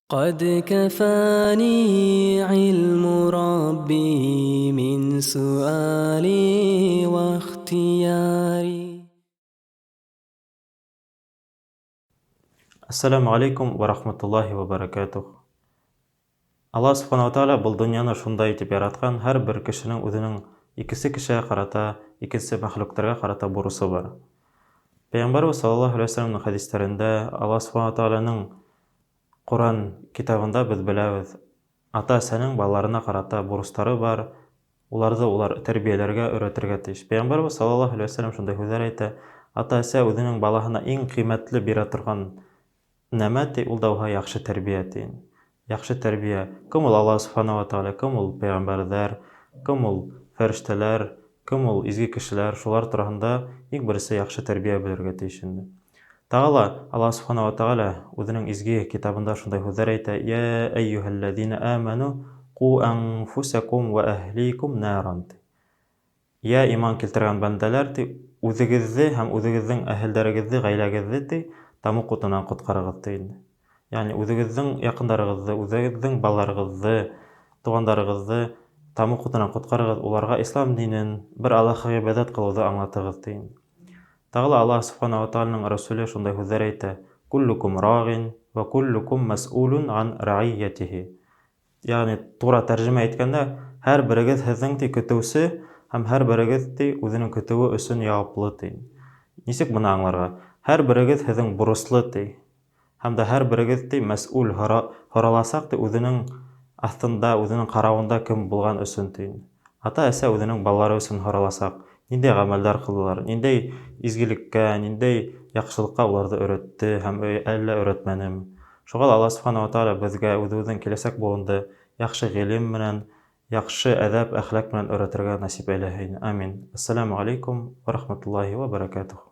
قد كفاني علم ربي من سؤالي واختياري. Ассаламу алейкум ва рахматуллахи ва баракатух. Алла Субхану ва Тааля бұл дөньяны шундай итеп яраткан, һәр бер кешенең үзенең икесе кешегә карата, икесе мәхлуктарга карата бурысы бар. Пәйгамбәрбез саллаллаһу алейһи ва сәлләмнең хәдисләрендә Алла Субхану ва Тааляның Коран китабында без беләбез, ата-әсәнең балаларына карата бурычлары бар, улар тәрбияләргә өйрәтергә тиеш. Пәйгамбәрбез саллаллаһу алейһи ва сәлләм шундай сүзләр әйтә: ата-әсә үзенең балаһына иң кыйммәтле бирә торган нәмә ти, ул да уһа яхшы тәрбия ти. Яхшы тәрбия. Кем ул Алла Субхану ва Тааля, кем ул пәйгамбәрләр, кем ул фәрештәләр, кем ул изге кешеләр, шулар турында иң берсе яхшы тәрбия белергә тиеш инде. Тагыла Алла Субхану ва Тааля үзенең изге китабында шундай сүзләр әйтә: "Я айюхаллазина аману ку анфусакум ва ахликум наран". Я иман килтергән бәндәләр ти, үзегезне һәм үзегезнең әһелләрегезне, гаиләгезне ти, тамук утыннан коткарыгыз ти. Ягъни үзегезнең якындарыгызны, үзегезнең балаларыгызны, тугандарыгызны тамук утыннан коткарыгыз, уларга ислам динен, бер Аллаһка ибадат кылуды аңлатыгыз ти. Тагыла Алла Субхану ва Тааляның Расулы шундай сүзләр әйтә: "Куллукум рагин ва куллукум мас'улун ан раиятихи". Ягъни туры тәрҗемә әйткәндә, һәр берегез һезнең ти көтүче һәм һәр берегез ти үзенең көтүе өчен яуаплы ти. Ничек моны аңларга? Һәр берегез һезнең бурычлы ти. Һәм дә һәр берегез ти мәс'ул, һораласак ти үзенең астында, үзенең каравында кем булган өчен ти. Ата-әсә үзенең балалары өчен һораласак, ниндәй гамәлләр кылдылар, ниндәй изгелеккә, ниндәй яхшылыкка уларны өйрәтте һәм әллә өйрәтмәнеме? Шуңа Алла Субхану ва Тааля безгә үзебезнең киләчәк буынды яхшы гыйлем менән, яхшы әдәп, әхлак белән өйрәтергә насип әйләһен. Амин. Ассаламу алейкум ва рахматуллахи ва баракатух.